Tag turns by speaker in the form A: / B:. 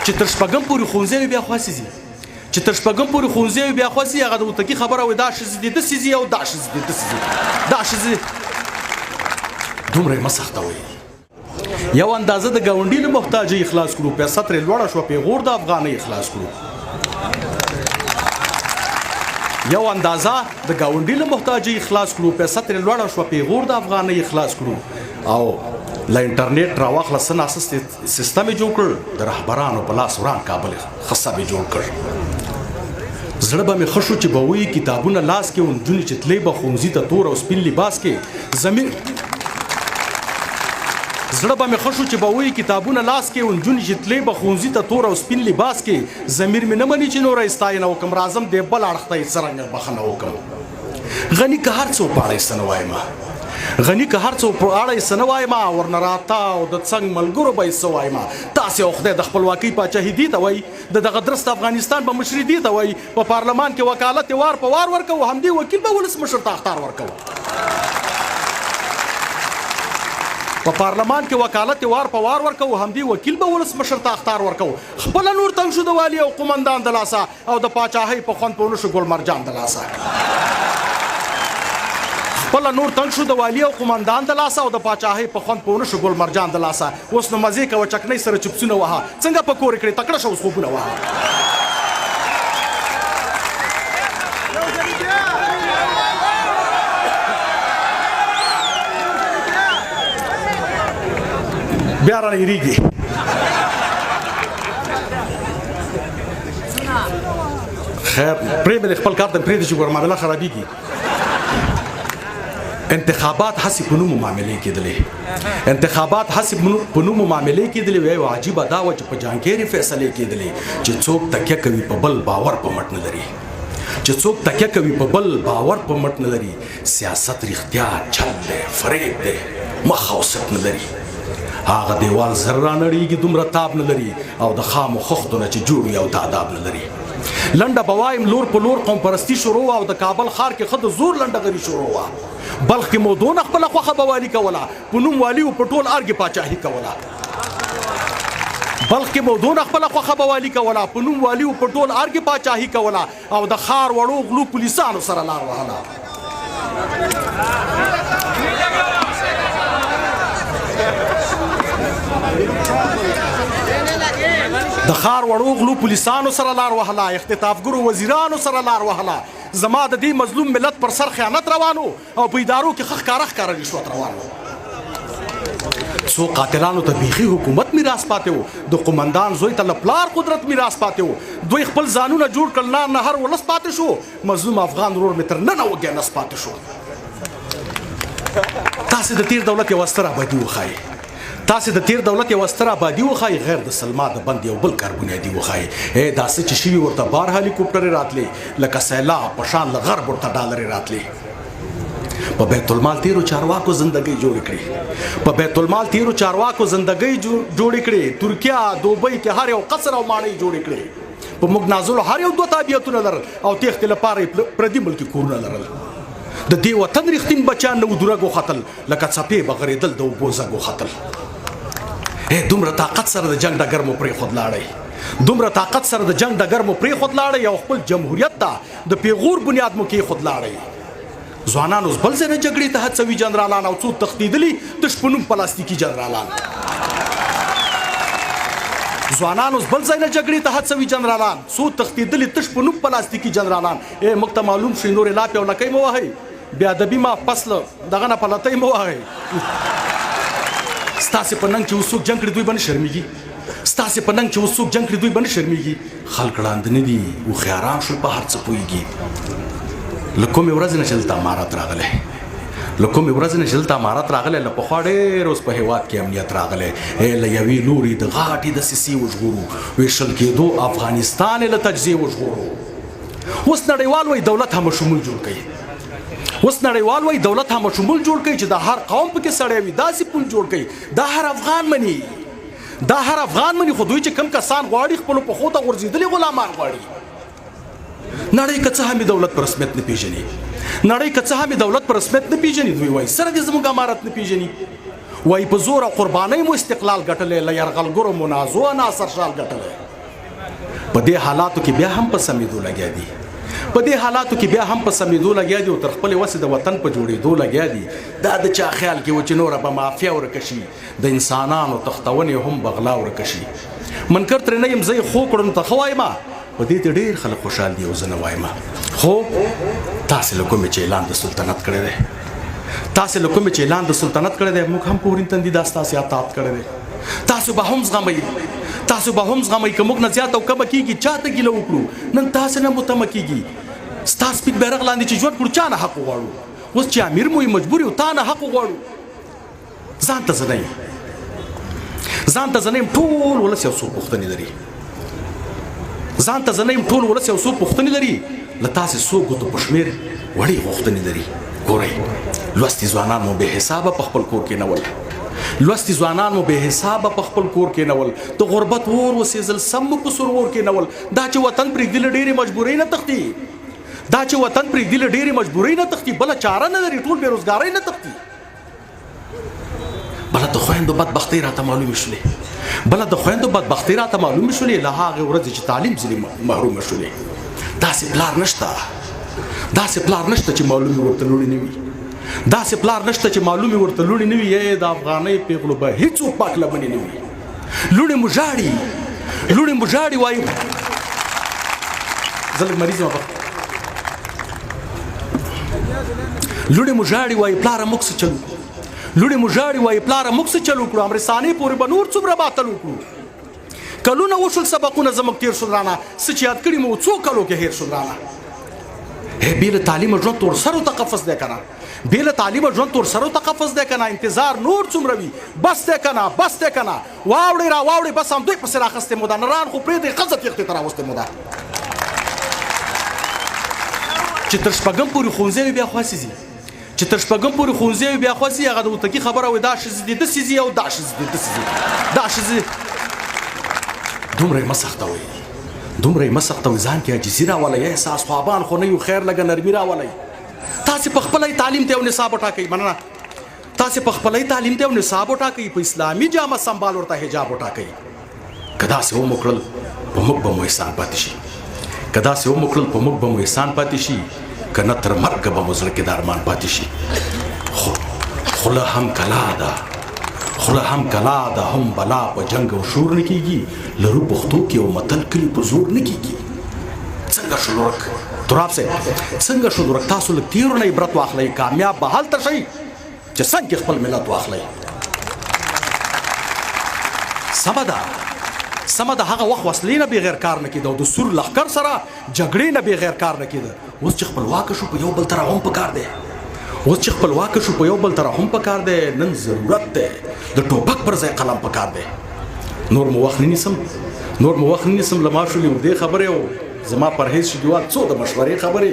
A: چې تر شپږم پورې ښوونځی وي بیا خواسې ځي چې تر شپږم پورې ښوونځی وي بیا خواسې هغه د وتکي خبره وي دا ښځې دي داسې ځي او دا ښځې دي داسې ځي دا ښځې دومره یې مه سختوئ یو اندازه د ګاونډي له محتاجۍ خلاص کړو پیسه ترې لوړه شوه پیغور د افغانۍ خلاص کړو یو اندازه د ګاونډي له محتاجۍ خلاص کړو پیسه ترې لوړه شوه پیغور د افغانۍ خلاص کړو او له انټرنیټ راواخله څه ناسه سیستم یې جوړ کړ د رهبرانو په لاس وران کابل خصب یې جوړ کړ زړه به مې ښه شو چې به وایي کتابونه لاس کې و نجونې چې تلې به ښوونځي ته تور او سپین لباس کې زړه به مې ښه شو چې به وایي کتابونه لاس کې و نجونې چې تلې به ښوونځي ته تور او سپین لباس کې ضمیر مې نه مني چې نوره یې ستاینه وکړم راځم دې بل اړخ ته یې څرنګه بخښنه وکړم غني که هر څه په اړه یې څه نه وایم غني که هر څه په اړه یې څه نه وایم ورنه راته او د څنګ ملګرو به یې څه وایم تاسې او خدای د خپلواکۍ پاچاهي دې ته وایي د دغه درست افغانستان به مشري دې ته وایي په پارلمان کې وکالت یې وار په وار ورکوو همدې وکیل به ولسمشر ته اخطار ورکوو په پارلمان کې وکالت وار په وار ورکوو همدې وکیل به ولسمشر ته اخطار ورکوو خپله نور تنګ شو د والي او قمندان د لاسه او د پاچاهۍ په خوند په ونه شو ګل مرجان د لاسه خپله نور تنګ شو د والي او قمندان د لاسه او د پاچاهۍ په خوند په ونه شو ګل مرجان د لاسه اوس نو مزې کوه چکنۍ سره چپسونه وهه څنګه په کور کړې تکړه شه اوس خوبونه وهه بیا رانه هېرېږي خیر پرېږده د خپل کار ته پرېږده چې ګوره معامله خرابېږي انتخابات هسې په نومو معاملې کېدلې انتخابات هسې په نومو معاملې کېدلې وایي عجیبه دا وه چې په جانکېرې فیصلې کېدلې چې څوک تکیه کوي په بل باور په مټ نه لري چې څوک تکیه کوي په بل باور په مټ نه لري سیاست رښتیا چل دی فریب دی مخ او سټ نه لري هغه دیوال زر رانړېږي دومره تاب نه لري او د خامو خښتو نه چې جوړ وي او تعداد نه لري لنډه به وایم لور په لور قوم پرستي شروع وه او د کابل ښار کې ښه د زور لنډه غري شروع وه بلخ کې مو دونه خپله خوښه به والي کوله په نوم والي و په ټول ارګې پاچاهي کوله بلخ کې مو دونه خپله خوښه به والي کوله په نوم والي و په ټول ارګې پاچاهي کوله او د ښار وړو غلو پولیسانو سره لار وهله د ښار وړو غلو پولیسانو سره لار وهله اختطافګرو وزیرانو سره لار وهله زما د دې مظلوم ملت پر سر خیانت روانو او په ادارو کې ښه ښکاره رشوت روانو څو قاتلانو ته بیخي حکومت میراث پاتې و د قمندان زوی ته له پلار قدرت میراث پاتې و دوی خپل ځانونه جوړ کړل نه هر ولس پاتې شو مظلوم افغان ورور مې تر ننه وږی نس پاتې شو تاسې د تیر دولت یوه ستره ابادي وښایي تاسې د تیر دولت یوه ستره ابادي وښایي غیر د سلما د بند یو بل کار بنیادي وښایي دا څه چې شوي ورته بار هلیکوپټرې راتلې لکه سیلاب په شان له غرب ورته ډالرې راتلې په بیت المال تیرو چارواکو زندګۍ جوړې کړې په بیت المال تیرو چارواکو زندګۍ جوړې کړې ترکیه دوبۍ کې هر یو قصر او ماڼۍ جوړې کړې په موږ نازلو هر یو 2 تابعیتونه لرل او تېښتې لپاره یې پردي ملکي کورونه لرل د دې وطن رښتین بچیان نه و درګو ختل لکه څپې به غړېدل د اوبو زګو ختل دومره طاقت سره د جنگ ډګر مو پرېښود لاړئ دومره طاقت سره د جنگ ډګر مو پرېښود لاړئ او خپل جمهوریت ته د پیغور بنیاد مو کېښود لاړئ ځوانان اوس بل ځای نه جګړې ته هڅوي جنرالان او څو تښتېدلي د شپنوم پلاستیکي جنرالان ځوانان اوس بل ځای نه جګړې ته هڅوي جنرالان څو تښتېدلي تش په نوم پلاستیکي جنرالان موږ ته معلوم شي نورې لاپې او لکۍ مه وهئ بې ادبي ما فصل دغه نه پلتۍ مه وهئ ستاسې په ننګ چې اوس څوک جنګ کړي دوی به نه شرمېږي ستاسې په ننګ چې اوس څوک جنګ کړي دوی به نه شرمېږي خلک ړاند نه دي هوښیاران شول په هر څه پوهېږي له کومې ورځې نه چې دلته امارت راغلی له کومې ورځې نه چې دلته امارت راغلی له پخوا ډېر اوس په هېواد کې امنیت راغلی له یوې لوري د غاټې دسیسې وژغورو ویشل کېدو افغانستان یې له تجزیې وژغورو اوس نړیوال وایي دولت هم شمول جوړ کوي اوس نړیوال وایي دولت هم شمول جوړ کوي چې د هر قوم پکې سړی وي داسې پول جوړ کوي دا هر افغان مني خو دوی چې کم کسان غواړي خپلو پښو ته غورځېدلي غلامان غواړي نړۍ که څه هم دولت په رسمیت نه پیژني دوی وایي سره دې زموږ امارت نه پیژني وایي په زور او قربانۍ مو استقلال ګټلی له یرغلګرو منازو عناصر شال ګټلی په دې حالاتو کې بیا هم په سمېدو لګیا دي په دې حالاتو کې بیا هم په سمېدو لګیا دي او تر خپلې وسې د وطن په جوړېدو لګیا دي دا د چا خیال کې و چې نوره به مافیا ورکه شي د انسانانو تختونې هم بغلا ورکه شي منکر ترې نه یم زه یې خو کړم ته ښه وایم په دې ته ډېر خلک خوشحال دي او زه نه وایم خو تاسې له کومې چې اعلان د سلطنت کړی دی تاسې له کومې چې اعلان د سلطنت کړی دی موږ هم په ورین تندي دا ستاسې اطاعت کړی دی تاسو به هم زغمئ تاسو به هم زغمئ که موږ نه زیات او کمه کېږي چا ته ګیله وکړو نن تاسې نه مو تمه کېږي ستا سپین بیرغ لاندې چې ژوند کړو چا نه حق وغواړو اوس چې امیر مو مجبور یو تا نه حق وغواړو ځان ته زه نه یم ځان ته زه نه یم ټول ولس یو څو پوښتنې لري ځان ته زه نه یم ټول ولس یو څو پوښتنې لري له تاسې څو ګوتو په شمېر وړې غوښتنې لري ګورئ لوستي ځوانان مو بې حسابه په خپل کور کې نول لوستي ځوانان مو بې حسابه په خپل کور کې نول د غربت اور وسېزل سم مو په سرور کې نول دا چې وطن پرېږدي له ډېرې مجبورۍ نه تښتي دا چې وطن پرېږدي له ډېرې مجبورۍ نه تښتي بله چاره نه لري ټول بېروزګارۍ نه تښتي بله د خویندو بدبختۍ راته معلومې شولې بله د خویندو بدبختۍ راته معلومې شولې له هغې ورځې چې تعلیم ځینې محرومه شولې داسې پلار نشته داسې پلار نشته چې معلومې ورته لوړې نه وي داسې پلار نشته چې معلومې ورته لوړې نه وي د افغانۍ پیغلو به هېڅوک پاک لمنې نه وي لوڼې مو ژاړي لوڼې مو ژاړي وایي زه لږ مریض یم لوڼې مو ژاړي وایي پلاره موږ څه چل لوڼې مو ژاړي وایي پلاره موږ څه چل وکړو امرستانې پورې به نور څومره باطل وکړو کلونه وشول سبقونه زموږ تېر شول رانه څه چې یاد کړي مو څو کلو کې هېر شول رانه بې له تعلیمه ژوند تور سرو ته قفس دی که نه بې له تعلیمه ژوند تور سرو ته قفس دی که نه انتظار نور څومره وي بس دی که نه بس دی که نه واوړئ را واوړئ بس همدوی پسې راخیستې مو ده نران خو پرېږدئ ښځه تېښتې ته راوستې مو ده چې تر شپږم پورې ښوونځی وي بیا خواسې ځي چې تر شپږم پورې ښوونځی وي بیا خواسې هغه د اتکي خبره وي دا ښځې دي داسې ځي او دا ښځې دي داسې ځي دا ښځې دومره یې مه سختوئ دومره یې مه سختوئ ځان کې عاجزي راولئ احساس خوابان خو نه یو خیر لږه نرمي راولئ تاسې په خپله تعلیم ته یو نصاب وټاکئ مننه تاسې په خپله تعلیم ته یو نصاب وټاکئ په اسلامي جامه سنبال ورته حجاب وټاکئ که داسې ومو کړل په موږ به مو احسان پاتې شي که داسې ومو کړل په موږ به مو احسان پاتې شي که نه تر مرګه به مو زړه کې د ارمان پاتې شي خوله هم کلا ده خوله هم کلا ده هم بلا په جنګ او شور نه کېږي لرو پښتو کې یو متل کلي په زور نه کېږي څنګه شو لورک تراب صاحب څنګه شو لورک تاسو له تیرو نه عبرت واخلئ کامیاب به هلته شئ چې څنګه خپل ملت واخلئ سمه ده سمه ده هغه وخت وسلې نه بغیر کار نه کېده او د سور لښکر سره جګړې نه بغیر کار نه کېده اوس چې خپلواکه شو په یو بل طرح هم پکار دی اوس چې خپلواکه شو په یو بل طرح هم پکار دی نن ضرورت دی د ټوپک پر ځای قلم پکار دی نور مو وخت نه نیسم له ما شولې اوږدې خبرې او زما پرهیز شګیوال څو د مشورې خبرې